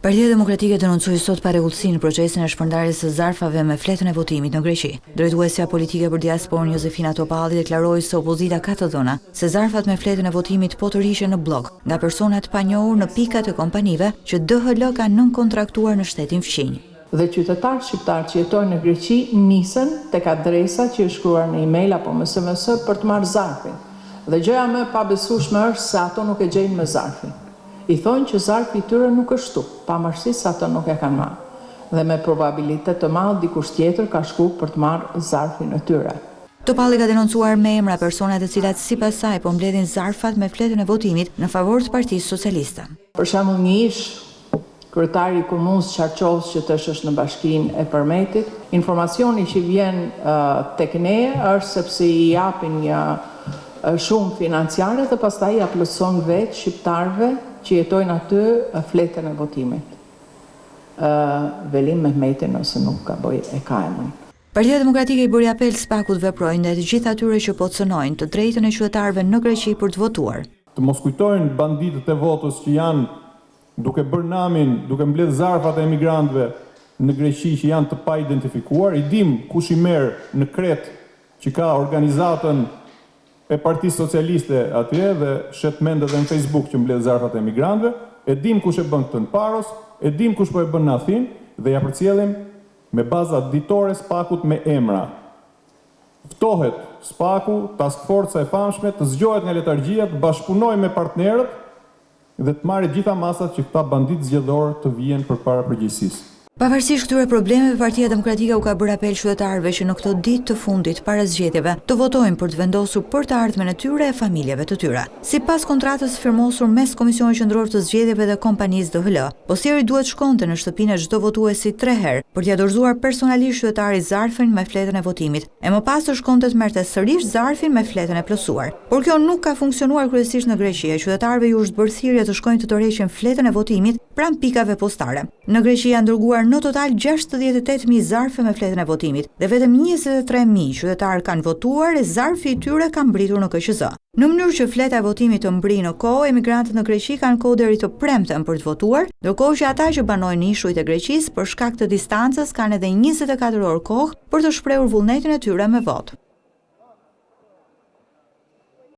Partia Demokratike denoncoi sot parregullsi në procesin e shpërndarjes së zarfave me fletën e votimit në Greqi. Drejtuesja politike për diasporën Josefina Topalli deklaroi se opozita ka të dhëna se zarfat me fletën e votimit po të rishen në blok nga persona të panjohur në pikat e kompanive që DHL ka nënkontraktuar në shtetin fqinj. Dhe qytetarë shqiptarë që jetojnë në Greqi nisën tek adresa që është shkruar në email apo në SMS për të marrë zarfin. Dhe gjëja më e pabesueshme është se ato nuk e gjejnë me zarfin. I thonë që zarfi i tyre nuk është shtu, pavarësisht se ato nuk e kanë marrë. Dhe me probabilitet të madh dikush tjetër ka shkuar për të marrë zarfin e tyre. Topalli ka denoncuar me emra persona të cilat sipas saj po mbledhin zarfat me fletën e votimit në favor të Partisë Socialiste. Për shembull, një ish kryetari i komunës Çarçovës që tash është në Bashkinë e Përmetit, informacioni që vjen tek ne është sepse i japin një shumë financiare dhe pastaj ja plotson vetë shqiptarëve që jetojnë aty fletën e votimit. Velim Mehmeti nëse nuk ka bëj e ka emrin. Partia Demokratike i bëri apel SPAK-ut veprojë ndaj të gjithë atyre që po cënojnë të drejtën e qytetarëve në Greqi për të votuar. Të mos kujtojnë banditët e votës që janë duke bërë namin, duke mbledh zarfat e emigrantëve në Greqi që janë të pa identifikuar. I dim kush i merr në Kret që ka organizatën e Partisë Socialiste atje dhe shet mendet edhe në Facebook që mbledh zarfat e emigrantëve, e dim kush e bën këtë në Paros, e dim kush po e bën në Athinë dhe ja përcjellim me baza ditore SPAK-ut me emra. Ftohet SPAK-u, task forca e famshme, të zgjohet nga letargjia, të bashkëpunojë me partnerët dhe të marrë gjitha masat që këta banditë zgjedhor të vijen përpara përgjegjësisë. Pavarësisht këtyre problemeve, Partia Demokratike u ka bërë apel qytetarëve që në këto ditë të fundit para zgjedhjeve të votojnë për të vendosur për të ardhmen e tyre e familjeve të tyre. Sipas kontratës firmosur mes Komisionit Qendror të Zgjedhjeve dhe kompanisë DHL, posjeri duhet shkonte në shtëpinë e çdo votuesi 3 herë për t'ia dorëzuar personalisht qytetarit zarfin me fletën e votimit, e më pas të shkonte të merrte sërish zarfin me fletën e plotësuar. Por kjo nuk ka funksionuar kryesisht në Greqi, e qytetarëve ju është bërë thirrje të shkojnë të tërheqin fletën e votimit pranë pikave postare. Në Greqi janë dërguar në total 68.000 zarfe me fletën e votimit dhe vetëm 23.000 qytetarë kanë votuar e zarfi i tyre ka mbritur në KQZ. Në mënyrë që fleta e votimit të mbrijë në kohë, emigrantët në Greqi kanë kohë deri të premten për të votuar, ndërkohë që ata që banojnë në ishujt e Greqisë për shkak të distancës kanë edhe 24 orë kohë për të shprehur vullnetin e tyre me votë.